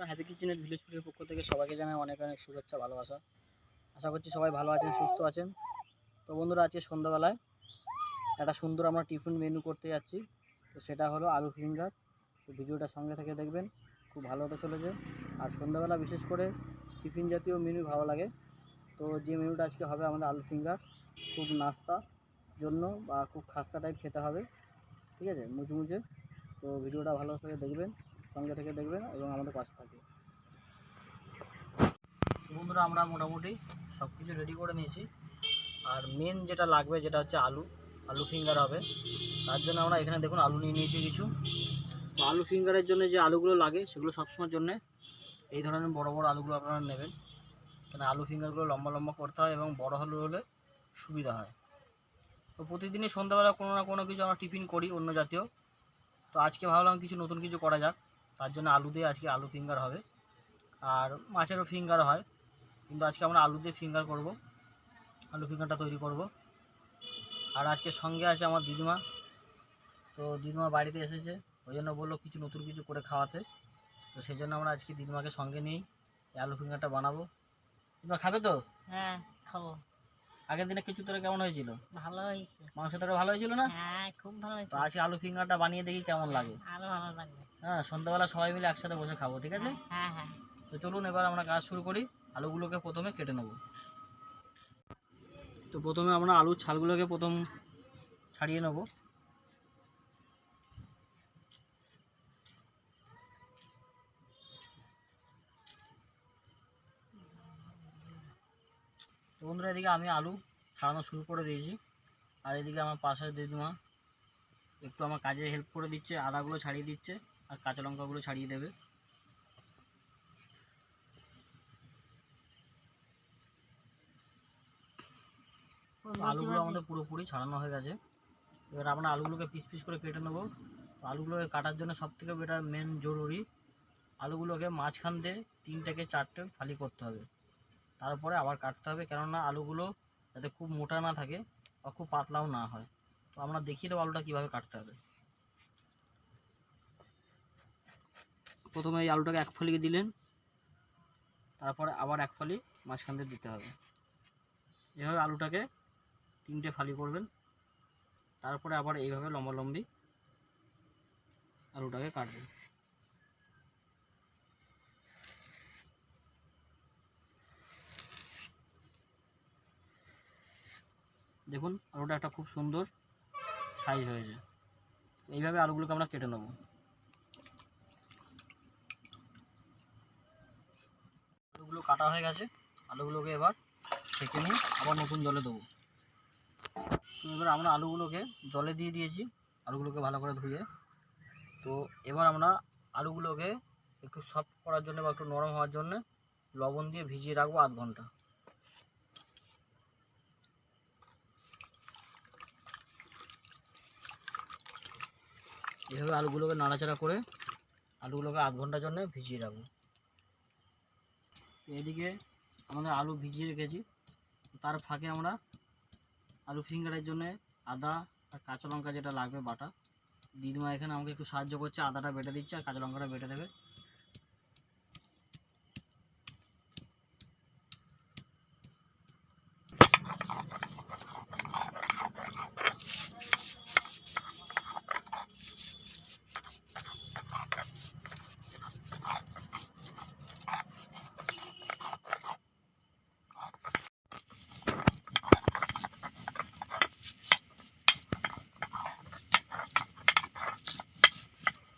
Happy কিচেনের village ফুডের পক্ষ থেকে সবাইকে জানাই অনেক অনেক শুভেচ্ছা ভালোবাসা। আশা করছি সবাই ভালো আছেন, সুস্থ আছেন। তো বন্ধুরা, আজকে সন্ধ্যাবেলায় একটা সুন্দর আমরা টিফিন মেনু করতে যাচ্ছি। তো সেটা হলো আলু ফিঙ্গার। তো ভিডিওটা সঙ্গে থেকে দেখবেন, খুব ভালো হতে চলেছে। আর সন্ধ্যাবেলা বিশেষ করে টিফিন জাতীয় মেনু ভালো লাগে। তো যে মেনুটা আজকে হবে আমাদের আলু ফিঙ্গার, খুব নাস্তা জন্য বা খুব খাস্তা টাইপ খেতে হবে, ঠিক আছে, মুচমুচে। তো ভিডিওটা ভালো করে দেখবেন, সঙ্গে থেকে দেখবেন এবং আমাদের পাশে থাকবেন। বন্ধুরা, আমরা মোটামুটি সব কিছু রেডি করে নিয়েছি। আর মেন যেটা লাগবে যেটা হচ্ছে আলু ফিঙ্গার হবে। তার জন্য আমরা এখানে দেখুন আলু নিয়ে নিয়েছি কিছু। তো আলু ফিঙ্গারের জন্য যে আলুগুলো লাগে সেগুলো সবসময়ের জন্য এই ধরনের বড় বড় আলুগুলো আপনারা নেবেন, কেন আলু ফিঙ্গারগুলো লম্বা লম্বা করতে হয় এবং বড় আলু হলে সুবিধা হয়। তো প্রতিদিনই সন্ধ্যাবেলা কোনো না কোনো কিছু আমরা টিফিন করি অন্য জাতীয়। তো আজকে ভাবলাম কিছু নতুন কিছু করা যাক, তার জন্য আলু দিয়ে আজকে আলু ফিঙ্গার হবে। আর মাছেরও ফিঙ্গার হয়, কিন্তু আজকে আমরা আলু দিয়ে ফিঙ্গার করব, আলু ফিঙ্গারটা তৈরি করব। আর আজকে সঙ্গে আছে আমার দিদিমা। তো দিদিমা বাড়িতে এসেছে, ওই জন্য বললো কিছু নতুন কিছু করে খাওয়াতে। তো সেই জন্য আমরা আজকে দিদিমাকে সঙ্গে নিয়েই এই আলু ফিঙ্গারটা বানাবো। দিদিমা খাবে তো? হ্যাঁ, খাবো। আগের দিনে কিছু তোরা কেমন হয়েছিল? ভালো হয়েছে। মাংস তোরা ভালো হয়েছিল না? হ্যাঁ, খুব ভালো তো হয়েছে। আজকে আলু ফিঙ্গারটা বানিয়ে দেখি কেমন লাগে। আরো ভালো লাগবে। হ্যাঁ, সন্ধ্যাবেলা সবাই মিলে একসাথে বসে খাবো, ঠিক আছে? হ্যাঁ হ্যাঁ। তো চলুন এবার আমরা কাজ শুরু করি। আলুগুলোকে প্রথমে কেটে নেব। তো প্রথমে আমরা আলুর ছালগুলোকে প্রথম ছাড়িয়ে নেব। তো বন্ধুরা, এদিকে আমি আলু ছাড়ানো শুরু করে দিয়েছি। আর এদিকে আমার পাশের দিদিমা একটু আমার কাজে হেল্প করে দিচ্ছে, আদাগুলো ছাড়িয়ে দিচ্ছে আর কাঁচা লঙ্কাগুলো ছাড়িয়ে দেবে। আলুগুলো আমাদের পুরোপুরি ছাড়ানো হয়ে গেছে। এবার আমরা আলুগুলোকে পিস পিস করে কেটে নেবো। আলুগুলোকে কাটার জন্য সবথেকে এটা মেন জরুরি, আলুগুলোকে মাঝখান দিয়ে 3 থেকে 4টে ফালি করতে হবে, তারপরে আবার কাটতে হবে, কেননা আলুগুলো যাতে খুব মোটা না থাকে বা খুব পাতলাও না হয়। তো আমরা দেখিয়ে দেবো আলুটা কীভাবে কাটতে হবে। প্রথমে এই আলুটাকে এক ফালি দিলেন, তারপরে আবার এক ফালি মাঝখান দিয়ে দিতে হবে। এভাবে আলুটাকে 3টে ফালি করবেন, তারপরে আবার এইভাবে লম্বালম্বি আলুটাকে কাটবেন। দেখুন আলুটা একটা খুব সুন্দর সাইজ হয়েছে। এইভাবে আলুগুলোকে আমরা কেটে নেব। আলুগুলো কাটা হয়ে গেছে, আলুগুলোকে এবার ছেঁকে নিয়ে আবার নতুন জলে দেবো। তো এবার আমরা আলুগুলোকে জলে দিয়ে দিয়েছি, আলুগুলোকে ভালো করে ধুয়ে। তো এবার আমরা আলুগুলোকে একটু সফট করার জন্য বা একটু নরম হওয়ার জন্য লবণ দিয়ে ভিজিয়ে রাখবো আধ ঘন্টা। এভাবে আলুগুলোকে নাড়াচাড়া করে আলুগুলোকে আধ ঘন্টার জন্য ভিজিয়ে রাখবো। এদিকে আমাদের আলু ভিজিয়ে রেখেছি, তার ফাঁকে আমরা আলু ফিঙ্গারের জন্য আদা আর কাঁচা লঙ্কা যেটা লাগবে বাটা, দিদিমা এখানে আমাকে একটু সাহায্য করছে, আদাটা বেটে দিচ্ছে আর কাঁচা লঙ্কাটা বেটে দেবে।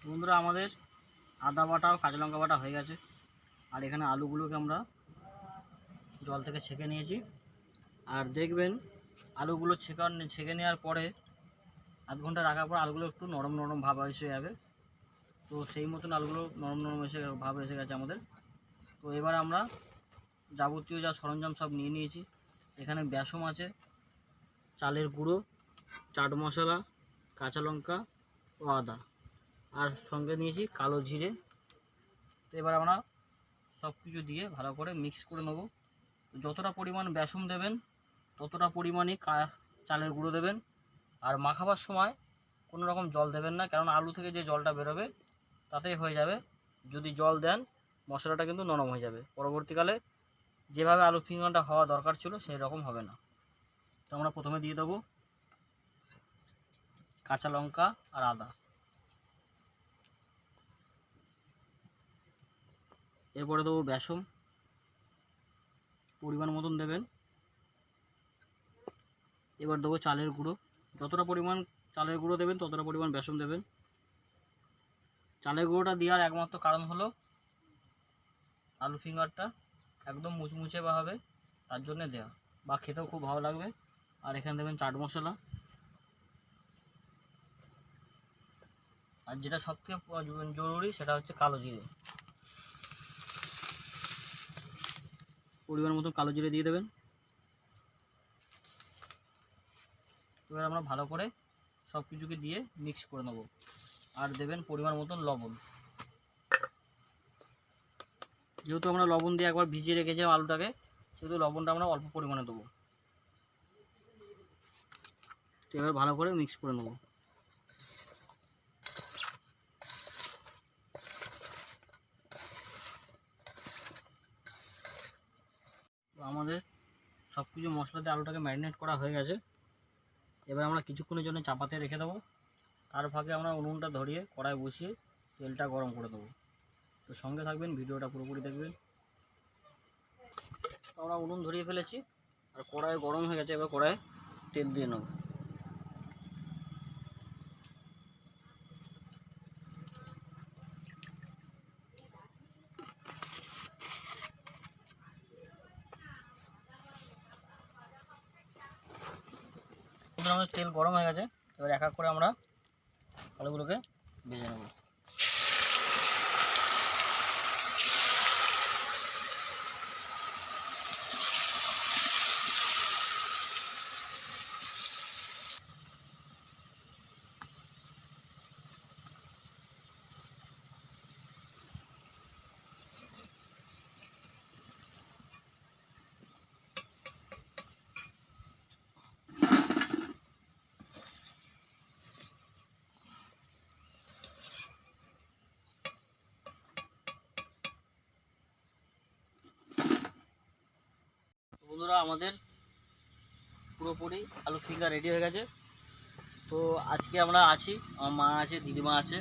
বন্ধুরা, আমাদের আদা বাটা ও কাঁচা লঙ্কা বাটা হয়ে গেছে। আর এখানে আলুগুলোকে আমরা জল থেকে ছেঁকে নিয়েছি। আর দেখবেন আলুগুলো ছেঁকে নেওয়ার পরে আধ ঘন্টা রাখার পর আলুগুলো একটু নরম নরম ভাব এসে যাবে। তো সেই মতন আলুগুলো নরম নরম ভাব এসে গেছে আমাদের। তো এবার আমরা যাবতীয় যা সরঞ্জাম সব নিয়ে নিয়েছি। এখানে বেসন আছে, চালের গুঁড়ো, চাট মশলা, কাঁচা লঙ্কা ও আদা, আর সঙ্গে নিয়েছি কালো জিরে। তো এবার আমরা সব কিছু দিয়ে ভালো করে মিক্স করে নেব। যতটা পরিমাণ বেসন দেবেন ততটা পরিমাণই চালের গুঁড়ো দেবেন। আর মাখাবার সময় কোনো রকম জল দেবেন না, কারণ আলু থেকে যে জলটা বেরোবে তাতেই হয়ে যাবে। যদি জল দেন মশলাটা কিন্তু নরম হয়ে যাবে। পরবর্তীকালে যেভাবে আলু ফিঙ্গারটা হওয়া দরকার ছিল সেই রকম হবে না। তো আমরা প্রথমে দিয়ে দেবো কাঁচা লঙ্কা আর আদা। এরপরে দেবো বেসন, পরিমাণ মতন দেবেন। এবার দেবো চালের গুঁড়ো, যতটা পরিমাণ চালের গুঁড়ো দেবেন ততটা পরিমাণ বেসন দেবেন। চালের গুঁড়োটা দেওয়ার একমাত্র কারণ হলো আলু ফিঙ্গারটা একদম মুচমুচে বা হবে তার জন্য দেওয়া, বা খেতেও খুব ভালো লাগবে। আর এখানে দেবেন চাট মশলা, আর যেটা সবথেকে জরুরি সেটা হচ্ছে কালো জিরে। পরিমাণ মতো কালো জিরে দিয়ে দেবেন। এবার আমরা ভালো করে সব কিছুকে দিয়ে মিক্স করে নেব। আর দেবেন পরিমাণ মতন লবণ। যেহেতু আমরা লবণ দিয়ে একবার ভিজিয়ে রেখেছিলাম আলুটাকে, সেহেতু লবণটা আমরা অল্প পরিমাণে দেবো। তো এবার ভালো করে মিক্স করে নেব। তো আমাদের সব কিছু মশলা দিয়ে আলুটাকে ম্যারিনেট করা হয়ে গেছে। এবার আমরা কিছুক্ষণের জন্য চাপাতে রেখে দেবো। তার ফাঁকে আমরা উনুনটা ধরিয়ে কড়াই বসিয়ে তেলটা গরম করে দেবো। তো সঙ্গে থাকবেন, ভিডিওটা পুরোপুরি দেখবেন। তো আমরা উনুন ধরিয়ে ফেলেছি আর কড়াই গরম হয়ে গেছে। এবার কড়াইয়ে তেল দিয়ে নেব। আমাদের তেল গরম হয়ে গেছে। এবার এক এক করে আমরা আলুগুলোকে ভেজে নেব। বন্ধুরা, আমাদের পুরোপুরি আলু ফিঙ্গার রেডি হয়ে গেছে। তো আজকে আমরা আছি, আমার মা আছে, দিদিমা আছে,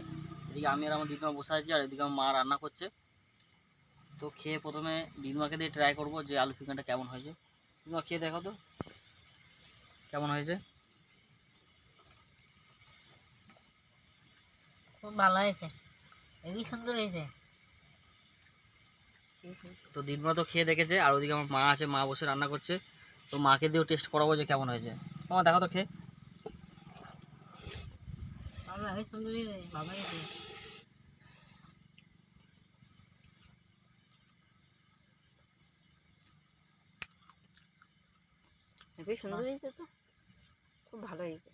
এদিকে আমি আর আমার দিদিমা বসে আছি, আর এদিকে আমার মা রান্না করছে। তো খেয়ে প্রথমে দিদিমাকে দিয়ে ট্রাই করবো যে আলু ফিঙ্গারটা কেমন হয়েছে। দিদিমা খেয়ে দেখো তো কেমন হয়েছে। খুব ভালো হয়েছে, হেবি সুন্দর হয়েছে। তো দিদিমা তো খেয়ে দেখেছে, আর ওদিকে আমার মা আছে, মা বসে রান্না করছে। তো মাকে দিয়েও টেস্ট করাবো যে কেমন হয়েছে। আমার দেখো তো খেয়ে। ভালো, হেবি সুন্দর হয়েছে, ভালো হয়েছে। হেবি সুন্দর হয়েছে, তো খুব ভালো হয়েছে।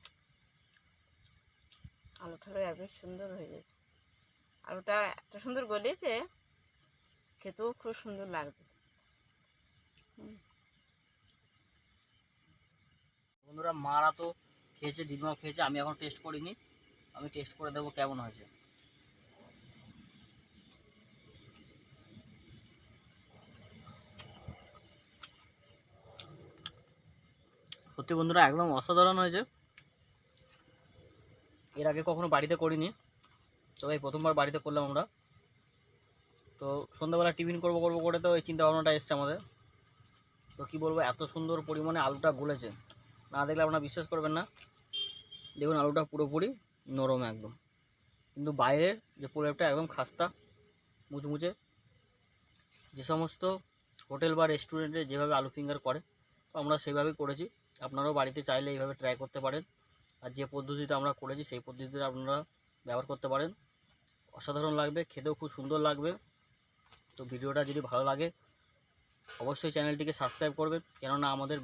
আলুটাও হেবি সুন্দর হয়েছে। আলুটা এত সুন্দর গলেছে, খেতেও খুব সুন্দর লাগবে। বন্ধুরা, মারা তো খেয়েছে, দিদিমাও খেয়েছে, আমি এখন টেস্ট করিনি। আমি টেস্ট করে দেবো কেমন হয়েছে। সত্যি বন্ধুরা, একদম অসাধারণ হয়েছে। এর আগে কখনো বাড়িতে করিনি, তবে এই প্রথমবার বাড়িতে করলাম আমরা। তো সন্ধ্যাবেলা টিফিন করবো করবো করে তো এই চিন্তা ভাবনাটা এসছে আমাদের। তো কী বলবো, এত সুন্দর পরিমাণে আলুটা গলেছে, না দেখলে আপনারা বিশ্বাস করবেন না। দেখুন আলুটা পুরোপুরি নরম একদম, কিন্তু বাইরের যে প্রলেপটা একদম খাস্তা মুচমুচে। যে সমস্ত হোটেল বা রেস্টুরেন্টে যেভাবে আলু ফিঙ্গার করে, তো আমরা সেভাবেই করেছি। আপনারাও বাড়িতে চাইলে এইভাবে ট্রাই করতে পারেন। আর যে পদ্ধতিতে আমরা করেছি সেই পদ্ধতিতে আপনারা ব্যবহার করতে পারেন। অসাধারণ লাগবে, খেতেও খুব সুন্দর লাগবে। তো ভিডিওটা যদি ভালো লাগে অবশ্যই চ্যানেলটিকে সাবস্ক্রাইব করবেন, কেননা আমাদের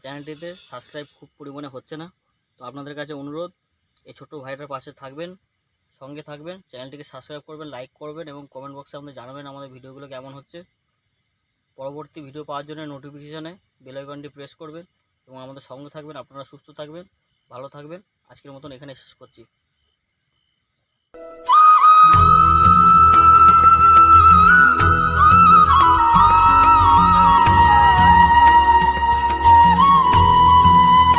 চ্যানেলটিতে সাবস্ক্রাইব খুব পরিমাণে হচ্ছে না। তো আপনাদের কাছে অনুরোধ, এই ছোটো ভাইটার পাশে থাকবেন, সঙ্গে থাকবেন, চ্যানেলটিকে সাবস্ক্রাইব করবেন, লাইক করবেন এবং কমেন্ট বক্সে আমাদের জানাবেন আমাদের ভিডিওগুলো কেমন হচ্ছে। পরবর্তী ভিডিও পাওয়ার জন্য নোটিফিকেশানে বেল আইকনটি প্রেস করবেন এবং আমাদের সঙ্গে থাকবেন। আপনারা সুস্থ থাকবেন, ভালো থাকবেন। আজকের মতন এখানে শেষ করছি।